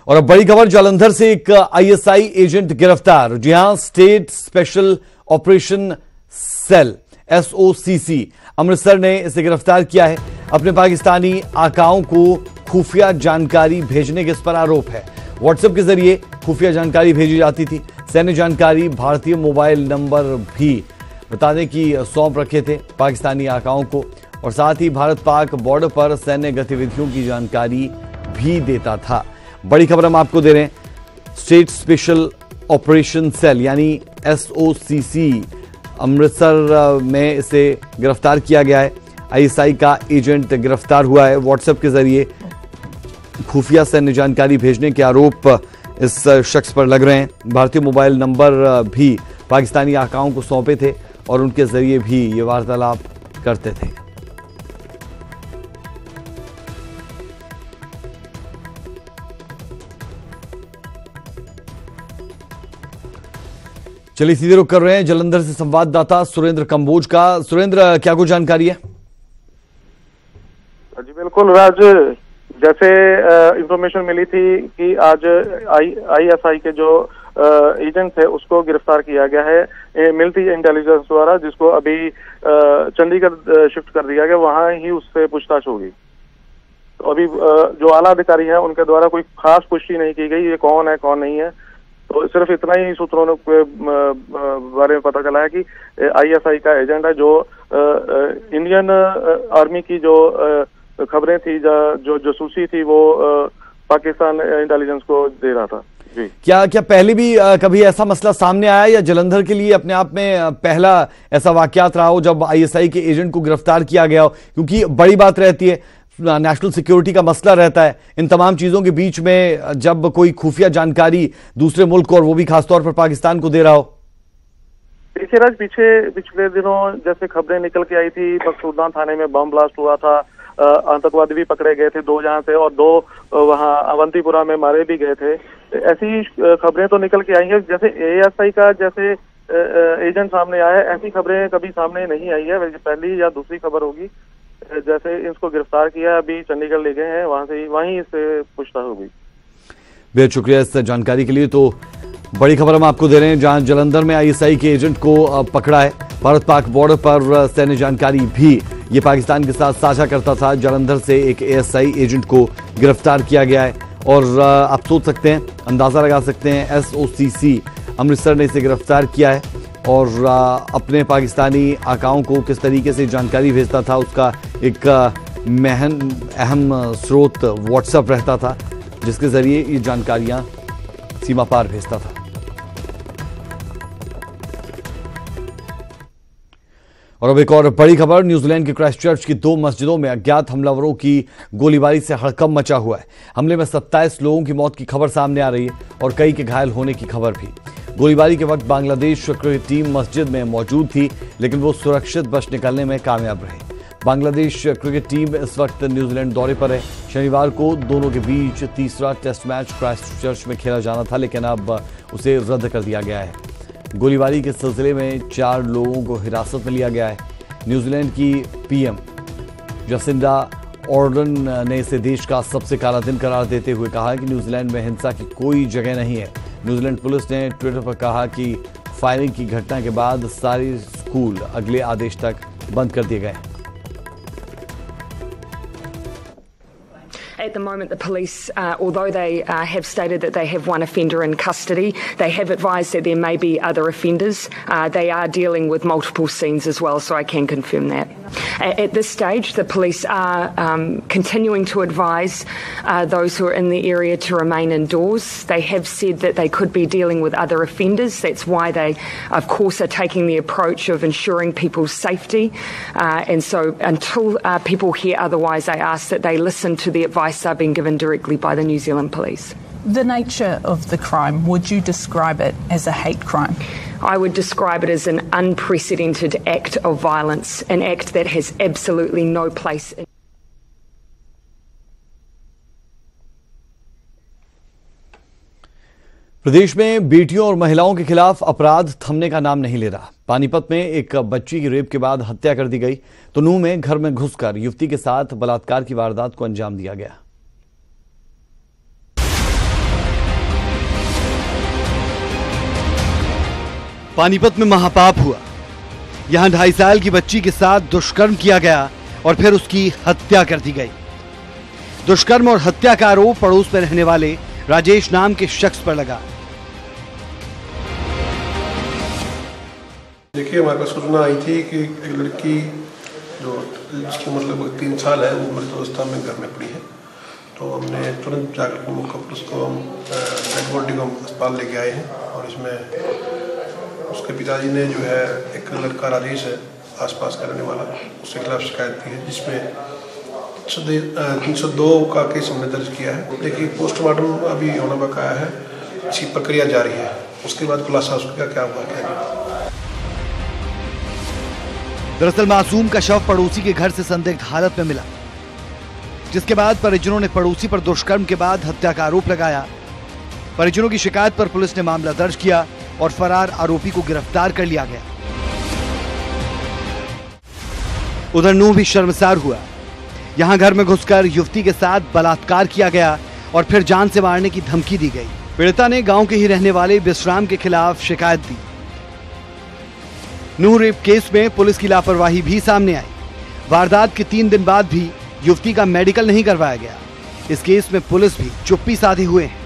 और अब बड़ी खबर, जालंधर से एक आईएसआई एजेंट गिरफ्तार। जी हां, state special operation cell SOCC Amritsar ने इसे गिरफ्तार किया है। अपने पाकिस्तानी आकाओं को खुफिया जानकारी भेजने के इस पर आरोप है। व्हाट्सएप के जरिए खुफिया जानकारी भेजी जाती थी। सैन्य जानकारी, भारतीय मोबाइल नंबर भी बता दें कि सौंप रखे थे पाकिस्तानी आकाओं को, और साथ ही भारत पाक बॉर्डर पर सैन्य गतिविधियों की जानकारी भी देता था। बड़ी खबर हम आपको दे रहे हैं, स्टेट स्पेशल ऑपरेशन सेल यानी एसओसीसी अमृतसर में इसे गिरफ्तार किया गया है। आईएसआई का एजेंट गिरफ्तार हुआ है। व्हाट्सएप के जरिए खुफिया सैन्य जानकारी भेजने के आरोप इस शख्स पर लग रहे हैं। भारतीय मोबाइल नंबर भी पाकिस्तानी आकाओं को सौंपे थे और उनके जरिए भी ये वार्तालाप करते थे। चलिए सीधे रुख कर रहे हैं जालंधर से संवाददाता सुरेंद्र कंबोज का। सुरेंद्र, क्या कुछ जानकारी है? जी बिल्कुल राज, जैसे इंफॉर्मेशन मिली थी कि आज आईएसआई के जो एजेंट थे उसको गिरफ्तार किया गया है मिलिट्री इंटेलिजेंस द्वारा, जिसको अभी चंडीगढ़ शिफ्ट कर दिया गया, वहां ही उससे पूछताछ होगी। तो अभी जो आला अधिकारी हैं उनके द्वारा कोई खास पुष्टि नहीं की गई ये कौन है कौन नहीं है। तो सिर्फ इतना ही सूत्रों के बारे में पता चला है कि आईएसआई का एजेंट है जो इंडियन आर्मी की जो खबरें थी, जो जासूसी थी, वो पाकिस्तान इंटेलिजेंस को दे रहा था। जी, क्या पहले भी कभी ऐसा मसला सामने आया या जालंधर के लिए अपने आप में पहला ऐसा वाकयात रहा हो जब आईएसआई के एजेंट को गिरफ्तार किया गया हो? क्योंकि बड़ी बात रहती है, नेशनल सिक्योरिटी का मसला रहता है। इन तमाम चीजों के बीच में जब कोई खुफिया जानकारी दूसरे मुल्क को, और वो भी खासतौर पर पाकिस्तान को दे रहा हो। देखिए राज, पिछले दिनों जैसे खबरें निकल के आई थी, मकसूदना थाने में बम ब्लास्ट हुआ था, आतंकवादी भी पकड़े गए थे 2 जहां से, और 2 वहां अवंतीपुरा में मारे भी गए थे। ऐसी खबरें तो निकल के आई हैं। जैसे एएसआई का जैसे एजेंट सामने आया है, ऐसी खबरें कभी सामने नहीं आई है। पहली या दूसरी खबर होगी। जैसे इसको गिरफ्तार किया, अभी चंडीगढ़ ले गए हैं, वहीं इससे पूछताछ होगी। बेहद शुक्रिया इस जानकारी के लिए। तो बड़ी खबर हम आपको दे रहे हैं, जहां जालंधर में आईएसआई के एजेंट को पकड़ा है। भारत पाक बॉर्डर पर सैन्य जानकारी भी ये पाकिस्तान के साथ साझा करता था। जालंधर से एक एएसआई एजेंट को गिरफ्तार किया गया है और आप सोच सकते हैं, अंदाजा लगा सकते हैं, एसओसीसी अमृतसर ने इसे गिरफ्तार किया है और अपने पाकिस्तानी आकाओं को किस तरीके से जानकारी भेजता था उसका एक अहम स्रोत व्हाट्सएप रहता था, जिसके जरिए ये जानकारियां सीमा पार भेजता था। और अब एक और बड़ी खबर, न्यूजीलैंड के क्राइस्टचर्च की 2 मस्जिदों में अज्ञात हमलावरों की गोलीबारी से हड़कंप मचा हुआ है। हमले में 27 लोगों की मौत की खबर सामने आ रही है और कई के घायल होने की खबर भी। गोलीबारी के वक्त बांग्लादेश क्रिकेट टीम मस्जिद में मौजूद थी, लेकिन वो सुरक्षित बच निकलने में कामयाब रहे। बांग्लादेश क्रिकेट टीम इस वक्त न्यूजीलैंड दौरे पर है। शनिवार को दोनों के बीच तीसरा टेस्ट मैच क्राइस्टचर्च में खेला जाना था, लेकिन अब उसे रद्द कर दिया गया है। गोलीबारी के सिलसिले में 4 लोगों को हिरासत में लिया गया है। न्यूजीलैंड की पीएम जसिंडा ऑर्डन ने इसे देश का सबसे काला दिन करार देते हुए कहा कि न्यूजीलैंड में हिंसा की कोई जगह नहीं है। न्यूजीलैंड पुलिस ने ट्विटर पर कहा कि फायरिंग की घटना के बाद सारे स्कूल अगले आदेश तक बंद कर दिए गए। At the moment, the police, although they have stated that they have one offender in custody, they have advised that there may be other offenders. They are dealing with multiple scenes as well, so I can confirm that. At this stage, the police are continuing to advise those who are in the area to remain indoors. They have said that they could be dealing with other offenders. That's why they, of course, are taking the approach of ensuring people's safety. And so until people hear otherwise, I ask that they listen to the advice are being given directly by the New Zealand Police. The nature of the crime, would you describe it as a hate crime? I would describe it as an unprecedented act of violence, an act that has absolutely no place in. प्रदेश में बेटियों और महिलाओं के खिलाफ अपराध थमने का नाम नहीं ले रहा। पानीपत में एक बच्ची की रेप के बाद हत्या कर दी गई, तो नूंह में घर में घुसकर युवती के साथ बलात्कार की वारदात को अंजाम दिया गया। पानीपत में महापाप हुआ। यहां 2.5 साल की बच्ची के साथ दुष्कर्म किया गया और फिर उसकी हत्या कर दी गई। दुष्कर्म और हत्या का आरोप पड़ोस में रहने वाले राजेश नाम के शख्स पर लगा। देखिए, हमारे पास सूचना आई थी कि एक लड़की जो जिसकी उम्र लगभग 3 साल है, वो मृत अवस्था में घर में पड़ी है। तो हमने तुरंत जाकर के मौके पर उसको हम डेड बॉडी को अस्पताल लेके आए हैं। और इसमें उसके पिताजी ने जो है एक लड़का राजेश है आसपास का रहने वाला, उसके खिलाफ शिकायत की है, जिसमें 302 का केस हमने दर्ज किया है। देखिए, पोस्टमार्टम अभी होना बकाया है, इसकी प्रक्रिया जारी है, उसके बाद खुलासा उसका क्या हुआ क्या नहीं। दरअसल मासूम का शव पड़ोसी के घर से संदिग्ध हालत में मिला, जिसके बाद परिजनों ने पड़ोसी पर दुष्कर्म के बाद हत्या का आरोप लगाया। परिजनों की शिकायत पर पुलिस ने मामला दर्ज किया और फरार आरोपी को गिरफ्तार कर लिया गया। उधर नूंह भी शर्मसार हुआ। यहां घर में घुसकर युवती के साथ बलात्कार किया गया और फिर जान से मारने की धमकी दी गई। पीड़िता ने गांव के ही रहने वाले विश्राम के खिलाफ शिकायत दी। नूंह रेप केस में पुलिस की लापरवाही भी सामने आई। वारदात के 3 दिन बाद भी युवती का मेडिकल नहीं करवाया गया। इस केस में पुलिस भी चुप्पी साधे हुए है।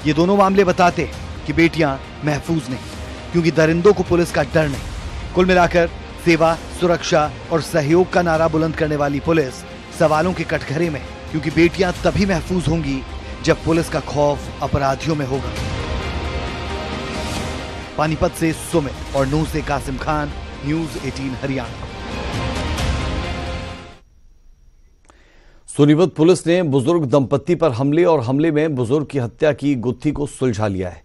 ये दोनों मामले बताते हैं कि बेटियां महफूज नहीं, क्योंकि दरिंदों को पुलिस का डर नहीं। कुल मिलाकर सेवा, सुरक्षा और सहयोग का नारा बुलंद करने वाली पुलिस सवालों के कटघरे में, क्योंकि बेटियां तभी महफूज होंगी जब पुलिस का खौफ अपराधियों में होगा। पानीपत से सुमित और नूंह से कासिम खान, न्यूज़ 18 हरियाणा। सोनीपत पुलिस ने बुजुर्ग दंपत्ति पर हमले और हमले में बुजुर्ग की हत्या की गुत्थी को सुलझा लिया है।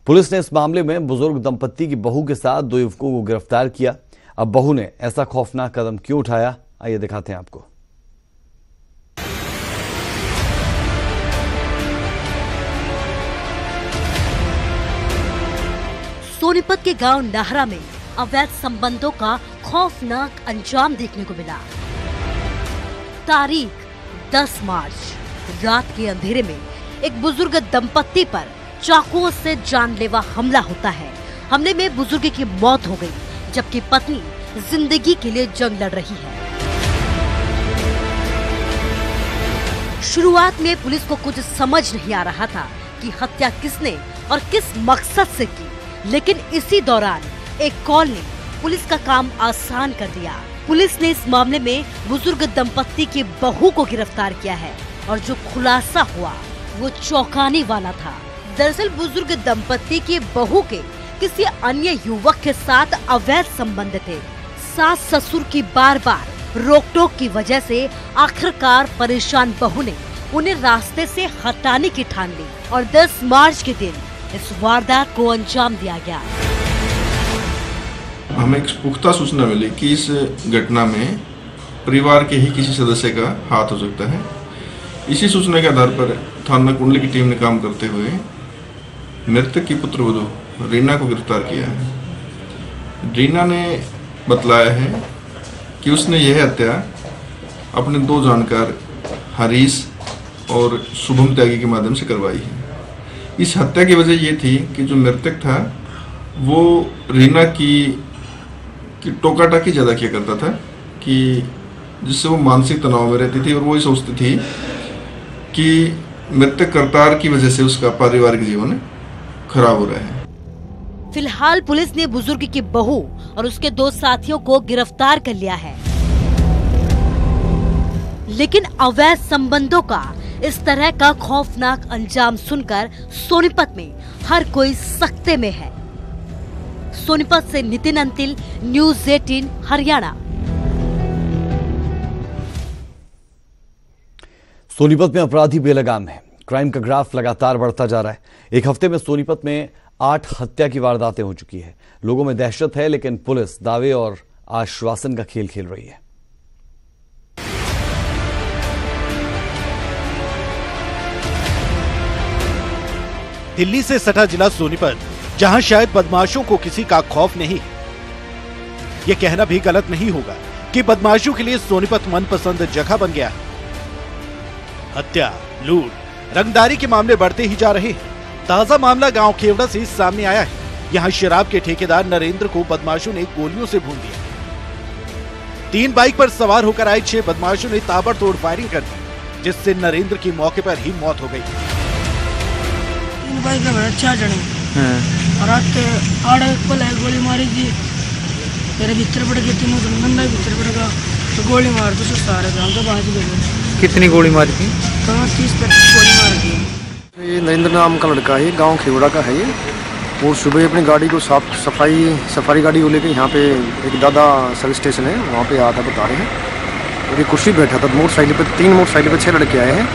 पुलिस ने इस मामले में बुजुर्ग दंपत्ति की बहू के साथ 2 युवकों को गिरफ्तार किया। अब बहू ने ऐसा खौफनाक कदम क्यों उठाया, आइए दिखाते हैं आपको। सोनीपत के गांव नाहरा में अवैध संबंधों का खौफनाक अंजाम देखने को मिला। तारीख 10 मार्च रात के अंधेरे में एक बुजुर्ग दंपत्ति पर चाकुओं से जानलेवा हमला होता है। हमले में बुजुर्ग की मौत हो गई, जबकि पत्नी जिंदगी के लिए जंग लड़ रही है। शुरुआत में पुलिस को कुछ समझ नहीं आ रहा था कि हत्या किसने और किस मकसद से की, लेकिन इसी दौरान एक कॉल ने पुलिस का काम आसान कर दिया। पुलिस ने इस मामले में बुजुर्ग दंपत्ति की बहू को गिरफ्तार किया है और जो खुलासा हुआ वो चौंकाने वाला था। दरअसल बुजुर्ग दंपत्ति की बहू के किसी अन्य युवक के साथ अवैध संबंध थे। सास ससुर की बार बार रोक टोक की वजह से आखिरकार परेशान बहू ने उन्हें रास्ते से हटाने की ठान ली और 10 मार्च के दिन इस वारदात को अंजाम दिया गया। हमें एक पुख्ता सूचना मिली कि इस घटना में परिवार के ही किसी सदस्य का हाथ हो सकता है। इसी सूचना के आधार पर थाना कुंडली की टीम ने काम करते हुए मृतक की पुत्रवधू रीना को गिरफ्तार किया है। रीना ने बतलाया है कि उसने यह हत्या अपने 2 जानकार हरीश और शुभम त्यागी के माध्यम से करवाई है। इस हत्या की वजह ये थी कि जो मृतक था वो रीना की टोका टाकी ज्यादा किया करता था, कि जिससे वो मानसिक तनाव में रहती थी और वो ये सोचती थी कि मृतक करतार की वजह से उसका पारिवारिक जीवन खराब हो रहा है। फिलहाल पुलिस ने बुजुर्ग की बहू और उसके 2 साथियों को गिरफ्तार कर लिया है, लेकिन अवैध संबंधों का इस तरह का खौफनाक अंजाम सुनकर सोनीपत में हर कोई सख्ते में है। सोनीपत से नितिन अंतिल, न्यूज़ 18 हरियाणा। सोनीपत में अपराधी बेलगाम है। क्राइम का ग्राफ लगातार बढ़ता जा रहा है। एक हफ्ते में सोनीपत में 8 हत्या की वारदातें हो चुकी है। लोगों में दहशत है, लेकिन पुलिस दावे और आश्वासन का खेल खेल रही है। दिल्ली से सटा जिला सोनीपत, जहां शायद बदमाशों को किसी का खौफ नहीं है। यह कहना भी गलत नहीं होगा कि बदमाशों के लिए सोनीपत मनपसंद जगह बन गया है। हत्या, लूट, रंगदारी के मामले बढ़ते ही जा रहे हैं। ताजा मामला गांव खेवड़ा से सामने आया है, यहाँ शराब के ठेकेदार नरेंद्र को बदमाशों ने गोलियों से भून दिया। 3 बाइक पर सवार होकर आए 6 बदमाशों ने ताबड़तोड़ फायरिंग कर दी, जिससे नरेंद्र की मौके पर ही मौत हो गई। 3 बाइक में 4 जने और आड़े गोली मारी थी, मेरे भीतर पड़ गई, तीनों बंदा भीतर पड़ गया तो गोली मार दो सारे हम तो बाहर गए। कितनी गोली मारी थी? 30-35 गोली मार दी। ये नरेंद्र नाम का लड़का है, गांव खिवड़ा का है ये। और सुबह अपनी गाड़ी को सफारी गाड़ी को लेकर यहाँ पे एक दादा सर्विस स्टेशन है, वहाँ पे आया था, बता रहे हैं। और ये कुर्सी बैठा था, मोटरसाइकिल पे 3 मोटरसाइकिल पे 6 लड़के आए हैं।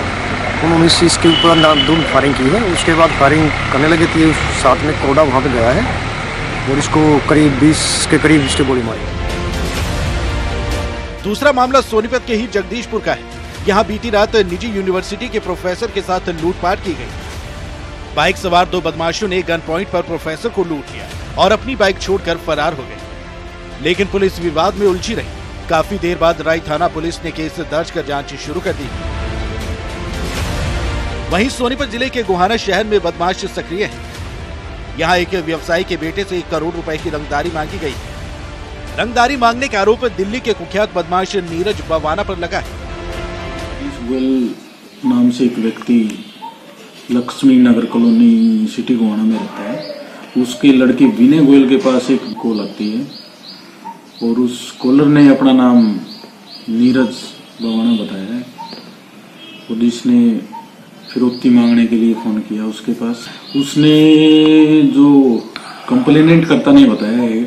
उन्होंने इसके ऊपर अंधाधुंध फायरिंग की है। उसके बाद फायरिंग करने लगे थे, साथ में कोड़ा वहाँ पे गया है और इसको करीब 20 के करीब इसके गोली मारी। दूसरा मामला सोनीपत के ही जगदीशपुर का है। यहाँ बीती रात निजी यूनिवर्सिटी के प्रोफेसर के साथ लूटपाट की गई। बाइक सवार 2 बदमाशों ने गन पॉइंट पर प्रोफेसर को लूट लिया और अपनी बाइक छोड़कर फरार हो गए। लेकिन पुलिस विवाद में उलझी रही। काफी देर बाद राय थाना पुलिस ने केस दर्ज कर जांच शुरू कर दी। वहीं सोनीपत जिले के गोहाना शहर में बदमाश सक्रिय है। यहाँ एक व्यवसायी के बेटे से 1 करोड़ रुपए की रंगदारी मांगी गई। रंगदारी मांगने का आरोप दिल्ली के कुख्यात बदमाश नीरज बवाना पर लगा है। नाम से एक व्यक्ति लक्ष्मी नगर कॉलोनी सिटी गोहाना में रहता है। उसके लड़के विनय गोयल के पास एक कॉल आती है और उस कॉलर ने अपना नाम नीरज बवाना बताया है। पुलिस ने फिरौती मांगने के लिए फोन किया उसके पास। उसने जो कंप्लेनेंट करता ने बताया है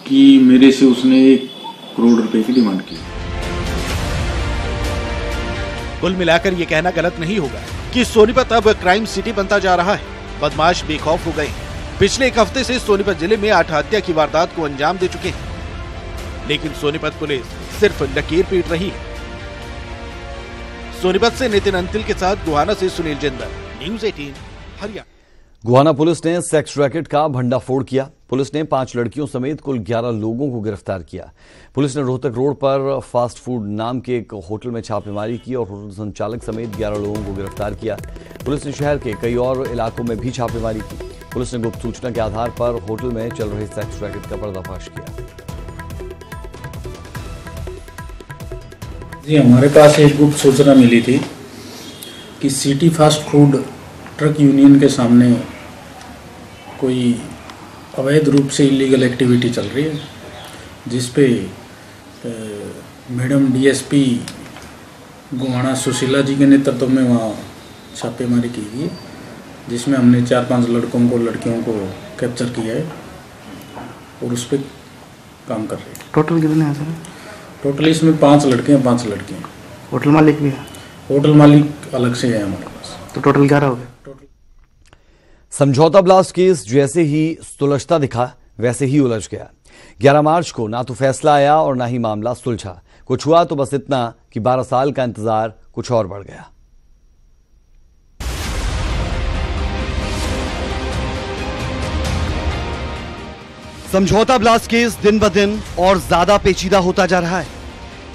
कि मेरे से उसने 1 करोड़ रुपए की डिमांड की। कुल मिलाकर ये कहना गलत नहीं होगा कि सोनीपत अब क्राइम सिटी बनता जा रहा है। बदमाश बेखौफ हो गए। पिछले 1 हफ्ते से सोनीपत जिले में 8 हत्या की वारदात को अंजाम दे चुके हैं, लेकिन सोनीपत पुलिस सिर्फ लकीर पीट रही है। सोनीपत से नितिन अंतिल के साथ गोहाना से सुनील जिंदल, न्यूज़ 18 हरियाणा। गोहाना पुलिस ने सेक्स रैकेट का भंडाफोड़ किया। पुलिस ने 5 लड़कियों समेत कुल 11 लोगों को गिरफ्तार किया। पुलिस ने रोहतक रोड पर फास्ट फूड नाम के एक होटल में छापेमारी की और होटल संचालक समेत 11 लोगों को गिरफ्तार किया। पुलिस ने शहर के कई और इलाकों में भी छापेमारी की। पुलिस ने गुप्त सूचना के आधार पर होटल में चल रहे सेक्स रैकेट का पर्दाफाश किया। जी, हमारे पास एक गुप्त सूचना मिली थी कि city fast food truck union के सामने कोई अवैध रूप से इलीगल एक्टिविटी चल रही है, जिसपे मैडम डीएसपी गोहाना सुशीला जी के नेतृत्व में वहाँ छापेमारी की गई, जिसमें हमने 4-5 लड़कियों को कैप्चर किया है और उस पर काम कर रहे हैं। टोटल कितने हैं सर? टोटल इसमें 5 लड़के हैं, 5 लड़कियाँ। होटल मालिक भी है? होटल मालिक अलग से है हमारे पास। तो टोटल 11 हो गए। समझौता ब्लास्ट केस जैसे ही सुलझता दिखा वैसे ही उलझ गया। 11 मार्च को ना तो फैसला आया और ना ही मामला सुलझा। कुछ हुआ तो बस इतना कि 12 साल का इंतजार कुछ और बढ़ गया। समझौता ब्लास्ट केस दिन ब दिन और ज्यादा पेचीदा होता जा रहा है।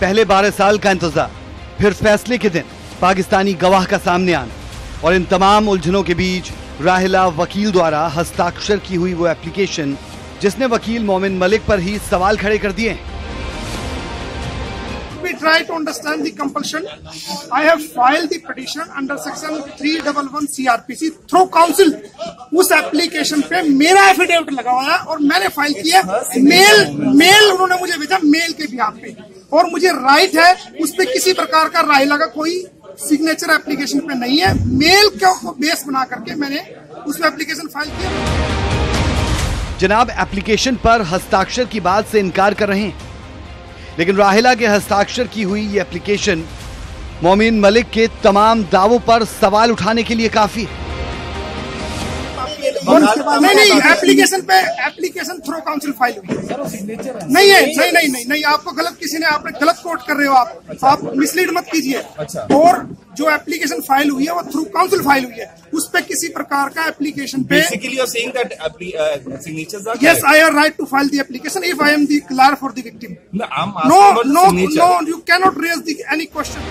पहले 12 साल का इंतजार, फिर फैसले के दिन पाकिस्तानी गवाह का सामने आना और इन तमाम उलझनों के बीच राहिला वकील द्वारा हस्ताक्षर की हुई वो एप्लीकेशन जिसने वकील मोमिन मलिक पर ही सवाल खड़े कर दिए। We try to understand the compulsion. I have filed the petition under section 311 CRPC through counsel. उस एप्लीकेशन पे मेरा एफिडेविट लगा हुआ है और मैंने फाइल किया। मेल उन्होंने मुझे भेजा मेल के बिहाफ पे, और मुझे राइट है उस पे किसी प्रकार का राहिला का कोई सिग्नेचर एप्लीकेशन पे नहीं है। मेल को बेस बना करके मैंने उस पे एप्लीकेशन फाइल किया। जनाब एप्लीकेशन पर हस्ताक्षर की बात से इनकार कर रहे हैं, लेकिन राहिला के हस्ताक्षर की हुई ये एप्लीकेशन मोमिन मलिक के तमाम दावों पर सवाल उठाने के लिए काफी है। नहीं, एप्लीकेशन थ्रू काउंसिल फाइल हुई है। नहीं है, नहीं, आपको गलत किसी ने, आपने गलत कोट कर रहे हो, आप मिसलीड मत कीजिए। और जो एप्लीकेशन फाइल हुई है वो थ्रू काउंसिल फाइल हुई है, उस पे किसी प्रकार का एप्लीकेशन पे Basically you're saying that signatures are yes, I have right to file the application if I am the lawyer for the victim. No, I'm asking about signature. No, you cannot raise any question.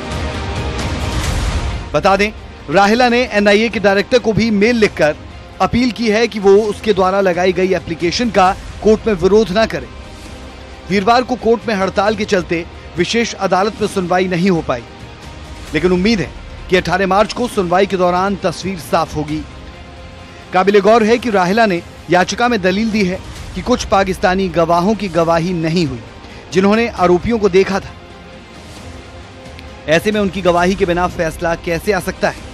बता दें, राहिला ने NIA के director को भी mail लिखकर appeal की है कि वो उसके द्वारा लगाई गई एप्लीकेशन का कोर्ट में विरोध न करे। वीरवार को कोर्ट में हड़ताल के चलते विशेष अदालत में सुनवाई नहीं हो पाई, लेकिन उम्मीद है कि 18 मार्च को सुनवाई के दौरान तस्वीर साफ होगी। काबिले गौर है कि राहिला ने याचिका में दलील दी है कि कुछ पाकिस्तानी गवाहों की गवाही नहीं हुई जिन्होंने आरोपियों को देखा था। ऐसे में उनकी गवाही के बिना फैसला कैसे आ सकता है?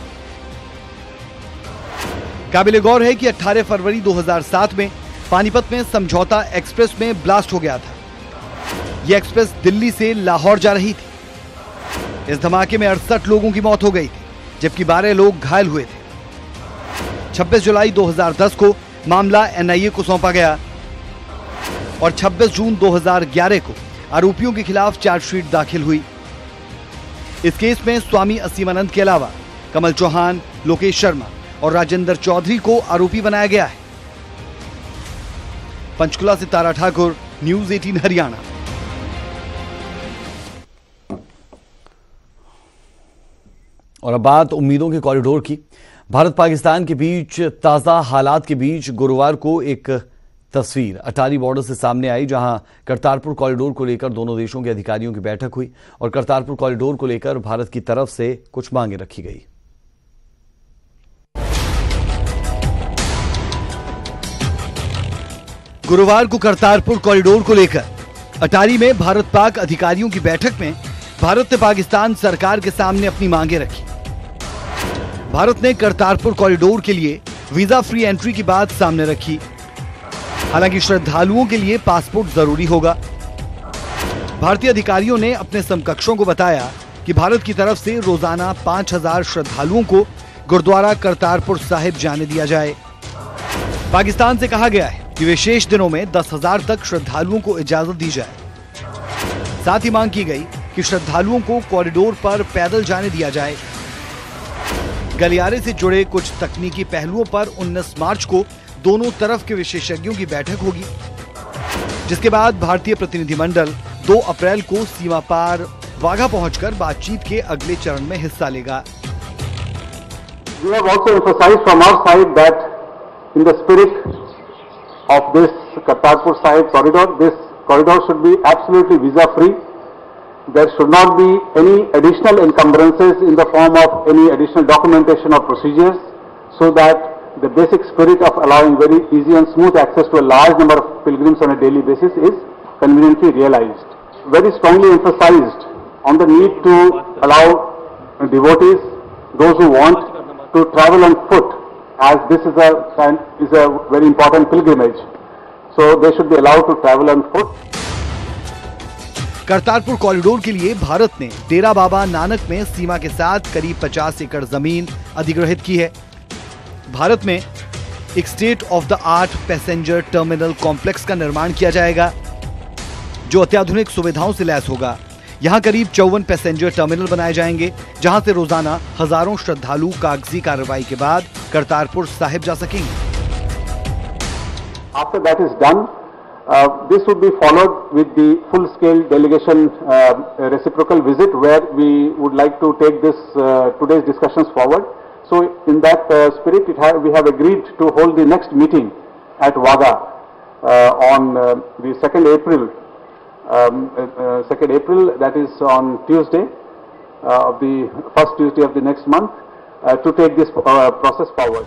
काबिले गौर है कि 18 फरवरी 2007 में पानीपत में समझौता एक्सप्रेस में ब्लास्ट हो गया था। यह एक्सप्रेस दिल्ली से लाहौर जा रही थी। इस धमाके में 68 लोगों की मौत हो गई थी, जबकि 12 लोग घायल हुए थे। 26 जुलाई 2010 को मामला एनआईए को सौंपा गया और 26 जून 2011 को आरोपियों के खिलाफ चार्जशीट दाखिल हुई। इस केस में स्वामी असीमानंद के अलावा कमल चौहान, लोकेश शर्मा और राजेंद्र चौधरी को आरोपी बनाया गया है। पंचकुला से तारा ठाकुर, न्यूज 18 हरियाणा। और अब बात उम्मीदों के कॉरिडोर की। भारत पाकिस्तान के बीच ताजा हालात के बीच गुरुवार को एक तस्वीर अटारी बॉर्डर से सामने आई, जहां करतारपुर कॉरिडोर को लेकर दोनों देशों के अधिकारियों की बैठक हुई और करतारपुर कॉरिडोर को लेकर भारत की तरफ से कुछ मांगे रखी गई। गुरुवार को करतारपुर कॉरिडोर को लेकर अटारी में भारत पाक अधिकारियों की बैठक में भारत ने पाकिस्तान सरकार के सामने अपनी मांगे रखी। भारत ने करतारपुर कॉरिडोर के लिए वीजा फ्री एंट्री की बात सामने रखी। हालांकि श्रद्धालुओं के लिए पासपोर्ट जरूरी होगा। भारतीय अधिकारियों ने अपने समकक्षों को बताया कि भारत की तरफ से रोजाना 5000 श्रद्धालुओं को गुरुद्वारा करतारपुर साहिब जाने दिया जाए। पाकिस्तान से कहा गया है कि विशेष दिनों में 10,000 तक श्रद्धालुओं को इजाजत दी जाए। साथ ही मांग की गई कि श्रद्धालुओं को कॉरिडोर पर पैदल जाने दिया जाए। गलियारे से जुड़े कुछ तकनीकी पहलुओं पर 19 मार्च को दोनों तरफ के विशेषज्ञों की बैठक होगी, जिसके बाद भारतीय प्रतिनिधिमंडल 2 अप्रैल को सीमा पार वाघा पहुंचकर बातचीत के अगले चरण में हिस्सा लेगा। We have also emphasized from our side that in the spirit of this Kartarpur Sahib corridor, this corridor should be absolutely visa free. There should not be any additional encumbrances in the form of any additional documentation or procedures, so that the basic spirit of allowing very easy and smooth access to a large number of pilgrims on a daily basis is conveniently realized. Very strongly emphasized on the need to allow devotees, those who want to travel on foot, as this is a very important pilgrimage. So they should be allowed to travel on foot. Kartarpur corridor के लिए भारत ने डेरा बाबा नानक में सीमा के साथ करीब 50 एकड़ जमीन अधिग्रहित की है। भारत में एक state of the art passenger terminal complex का निर्माण किया जाएगा, जो अत्याधुनिक सुविधाओं से लैस होगा। यहां करीब 54 पैसेंजर टर्मिनल बनाए जाएंगे, जहां से रोजाना हजारों श्रद्धालु कागजी कार्रवाई के बाद करतारपुर साहिब जा सकेंगे। After that is done, this would be followed with the full-scale delegation reciprocal visit, where we would like to take this today's discussions forward. So, in that spirit, we have agreed to hold the next meeting at Wagah on the 2nd April. 2nd April, that is on Tuesday, of the first Tuesday of the next month, to take this process forward.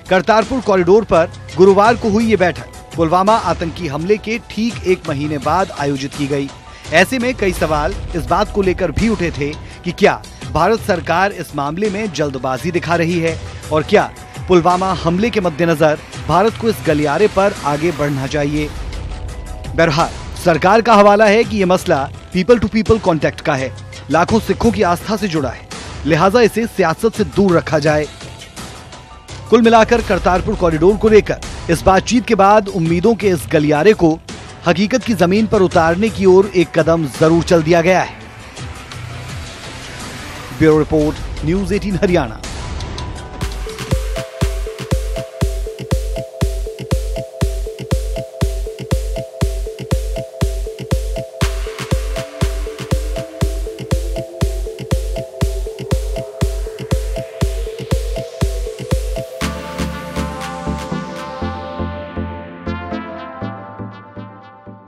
Kartarpur corridor पर गुरुवार को हुई ये बैठक पुलवामा आतंकी हमले के ठीक 1 महीने बाद आयोजित की गई। ऐसे में कई सवाल इस बात को लेकर भी उठे थे कि क्या भारत सरकार इस मामले में जल्दबाजी दिखा रही है, और क्या पुलवामा हमले के मद्देनजर भारत को इस गलियारे पर आगे बढ़ना चाहिए। बहरहाल सरकार का हवाला है कि यह मसला पीपल टू पीपल कांटेक्ट का है, लाखों सिखों की आस्था से जुड़ा है, लिहाजा इसे सियासत से दूर रखा जाए। कुल मिलाकर करतारपुर कॉरिडोर को लेकर इस बातचीत के बाद उम्मीदों के इस गलियारे को हकीकत की जमीन पर उतारने की ओर एक कदम जरूर चल दिया गया है। Bureau report, news 18 Haryana.